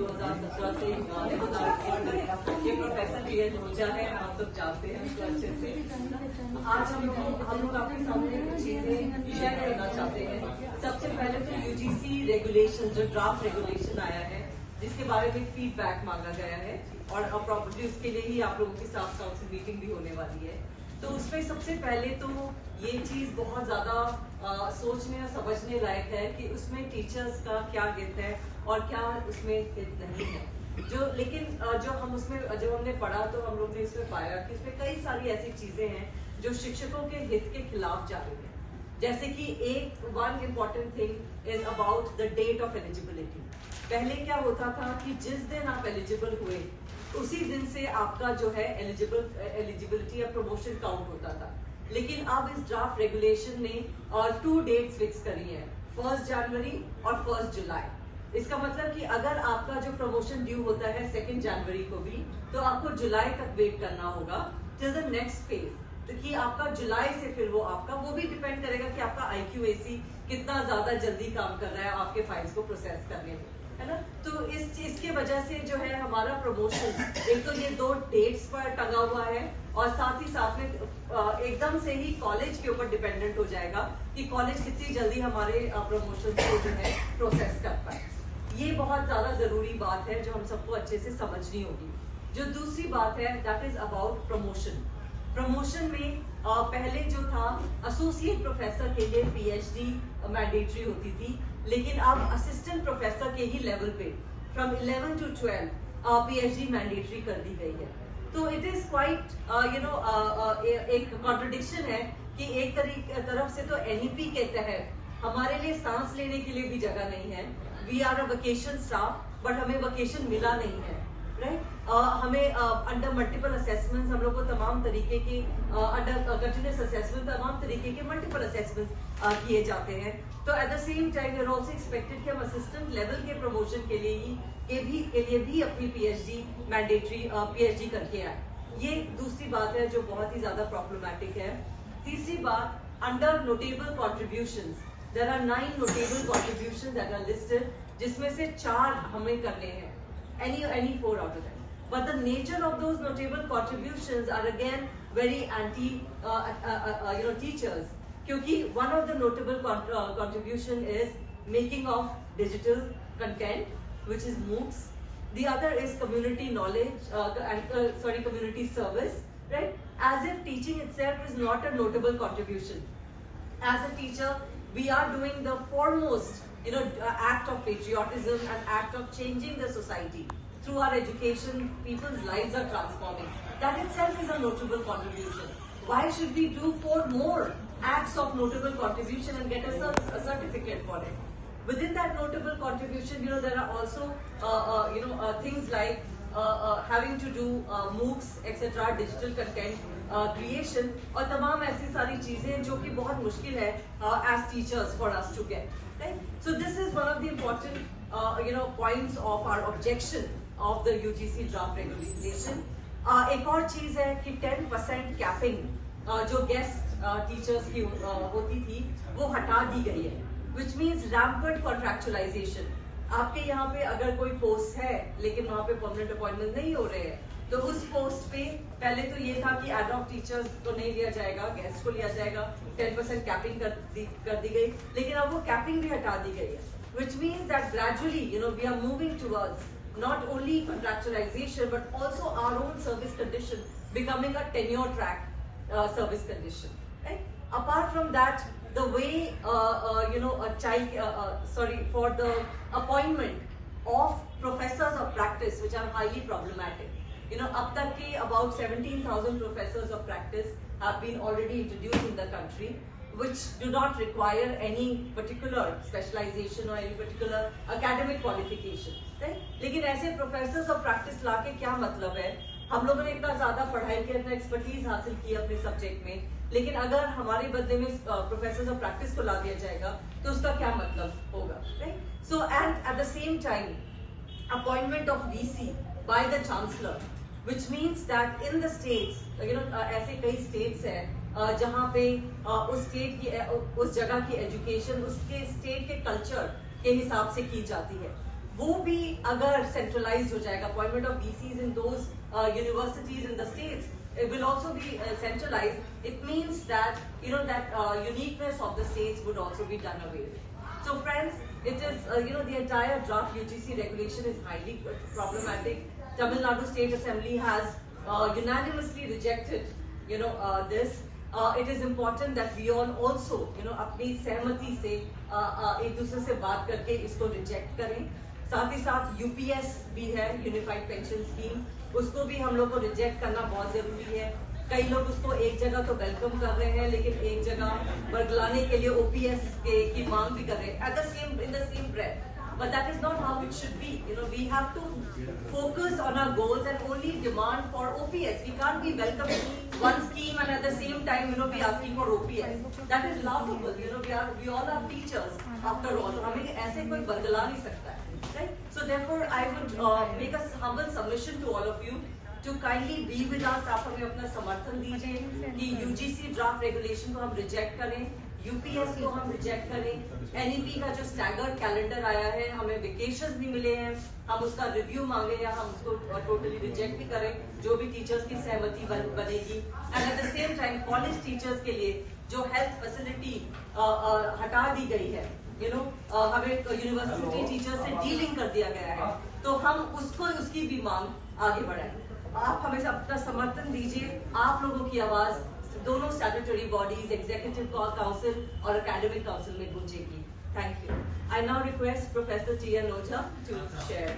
2017 से 2021 ये professor pH ऊर्जा है, आप सब जानते हैं उसको अच्छे से। आज हम लोग आपके सामने कुछ चीजें शेयर करना चाहते हैं। सबसे पहले तो यूजीसी रेगुलेशन, जो ड्राफ्ट रेगुलेशन आया है, जिसके बारे में फीडबैक मांगा गया है और प्रॉपर्टी उसके लिए ही आप लोगों के साथ काउंसिल मीटिंग भी होने वाली है। तो उसमें सबसे पहले तो ये चीज बहुत ज्यादा सोचने और समझने लायक है कि उसमें टीचर्स का क्या हित है और क्या उसमें हित नहीं है। लेकिन जो हमने पढ़ा तो हम लोग ने इसमें पाया कि इसमें कई सारी ऐसी चीजें हैं जो शिक्षकों के हित के खिलाफ जा रही है। जैसे कि one important thing is about the date of eligibility. पहले क्या होता था कि जिस दिन आप एलिजिबल हुए उसी दिन से आपका जो है एलिजिबिलिटी या प्रमोशन काउंट होता था। लेकिन अब इस ड्राफ्ट रेगुलेशन ने 2 डेट्स फिक्स करी है, 1 जनवरी और 1 जुलाई। इसका मतलब कि अगर आपका जो प्रमोशन ड्यू होता है 2 जनवरी को भी, तो आपको जुलाई तक वेट करना होगा टिल द नेक्स्ट फेज। तो कि आपका जुलाई से फिर वो भी डिपेंड करेगा कि आपका IQAC कितना ज्यादा जल्दी काम कर रहा है आपके फाइल्स को प्रोसेस करने में, है ना। तो इसके वजह से जो है हमारा प्रमोशन एक तो ये 2 डेट्स पर टंगा हुआ है और साथ ही साथ में एकदम से ही कॉलेज के ऊपर डिपेंडेंट हो जाएगा कि कॉलेज कितनी जल्दी हमारे प्रमोशन को जो है प्रोसेस कर पाए। ये बहुत ज्यादा जरूरी बात है जो हम सबको अच्छे से समझनी होगी। जो दूसरी बात है that is about promotion. Promotion में पहले जो था एसोसिएट प्रोफेसर के लिए PhD मैंडेटरी होती थी, लेकिन अब असिस्टेंट प्रोफेसर के ही लेवल पे फ्रॉम 11 to 12 PhD मैंडेटरी कर दी गई है। तो इट इज क्वाइट एक कॉन्ट्रडिक्शन है कि एक तरफ से तो NEP के तहत हमारे लिए सांस लेने के लिए भी जगह नहीं है। We are a vacation staff, but हमें वेकेशन मिला नहीं है, राइट। हमें अंडर मल्टीपल असेसमेंट हम लोग को तमाम तरीके के अंडर कंटिन्यूस असेसमेंट तमाम तरीके के मल्टीपल असेसमेंट किए जाते हैं। तो at the same time we are also expected कि हम असिस्टेंट लेवल के प्रमोशन के लिए भी अपनी PhD मैंडेटरी PhD करके आए। ये दूसरी बात है जो बहुत ही ज्यादा प्रॉब्लमैटिक है। तीसरी बात, under notable contributions there are 9 notable contributions that are listed, जिसमें से 4 हमें करने हैं, any 4 out of them. But the nature of those notable contributions are again very anti teachers, क्योंकि one of the notable contribution is making of digital content, which is MOOCs. The other is community knowledge community service, right? As if teaching itself is not a notable contribution. As a teacher, we are doing the foremost act of patriotism and act of changing the society. Through our education, people's lives are transforming. That itself is a notable contribution. Why should we do 4 more acts of notable contribution and get a certificate for it? Within that notable contribution, there are also things like having to do MOOCs, etc., digital content creation, और तमाम ऐसी सारी चीजें जो कि बहुत मुश्किल है as teachers for us to get. Right? So this is one of the important points of our objection of the UGC draft regulation. एक और चीज है कि 10% कैपिंग जो गेस्ट टीचर्स की होती थी वो हटा दी गई है, which means rampant contractualization. आपके यहाँ पे अगर कोई पोस्ट है लेकिन वहाँ पे परमानेंट अपॉइंटमेंट नहीं हो रहे हैं, तो उस पोस्ट पे पहले तो ये था कि एड हॉक टीचर्स को नहीं लिया जाएगा, गेस्ट को लिया जाएगा, 10% कैपिंग कर दी गई, लेकिन अब वो कैपिंग भी हटा दी गई है, which means that gradually we are moving towards not only contractualization but also our own service condition becoming a tenure track service condition, right? Apart from that, the way for the appointment of professors of practice, which are highly problematic. अब तक के about 17,000 professors of practice have been already introduced in the country, which do not require any particular specialization or any particular academic qualification, right? लेकिन ऐसे professors of practice लाके क्या मतलब है? हम लोगों ने इतना ज्यादा पढ़ाई की, अपना एक्सपर्टीज हासिल की अपने सब्जेक्ट में, लेकिन अगर हमारे बदले में प्रोफेसर्स ऑफ प्रैक्टिस को ला दिया जाएगा तो उसका क्या मतलब होगा, right? So and eight the same time appointment of VC by the chancellor, which means that in the states, ऐसे कई स्टेट्स हैं जहाँ पे उस स्टेट की उस जगह की एजुकेशन उसके स्टेट के कल्चर के हिसाब से की जाती है। वो भी अगर सेंट्रलाइज हो जाएगा, appointment of BCs in those universities in the states will also be centralized. It means that that uniqueness of the states would also be done away with. So friends, it is the entire draft UGC regulation is highly problematic. Tamil Nadu State Assembly has unanimously rejected this. It is important that we all also अपनी सहमति से एक दूसरे से बात करके इसको reject करें. साथ ही साथ UPS भी है, यूनिफाइड पेंशन स्कीम, उसको भी हम लोग को रिजेक्ट करना बहुत जरूरी है. कई लोग उसको एक जगह तो वेलकम कर रहे हैं, लेकिन एक जगह बदलाने के लिए OPS की मांग भी कर रहे हैं in the same breath. But that is not how it should be. We have to focus on our goals and only demand for OPS. We can't be welcoming one scheme and at the same time, be asking for OPS. That is laughable. We all are teachers after all. हमें ऐसे कोई बदला नहीं सकता है, right? So therefore, I would make a humble submission to all of you to kindly be with us. आप हमें अपना समर्थन दीजिए कि UGC ड्राफ्ट रेगुलेशन को हम रिजेक्ट करें, UPS को हम रिजेक्ट करें. NEP का जो स्टैगर्ड कैलेंडर आया है, हमें वेकेशंस भी मिले हैं, हम उसका रिव्यू मांगे या हम उसको टोटली रिजेक्ट भी करें, जो भी टीचर्स की सहमति बनेगी. And eight the same time college teachers के लिए जो हेल्थ फैसिलिटी हटा दी गई है, हमें यूनिवर्सिटी टीचर्स से डीलिंग कर दिया गया है, तो हम उसकी भी मांग आगे बढ़ाएं. आप हमें अपना समर्थन दीजिए. आप लोगों की आवाज दोनों स्टैट्यूटरी बॉडीज, एग्जीक्यूटिव काउंसिल और एकेडमिक काउंसिल में गूंजेगी. Thank you. I now request professor T.N. Oja to share.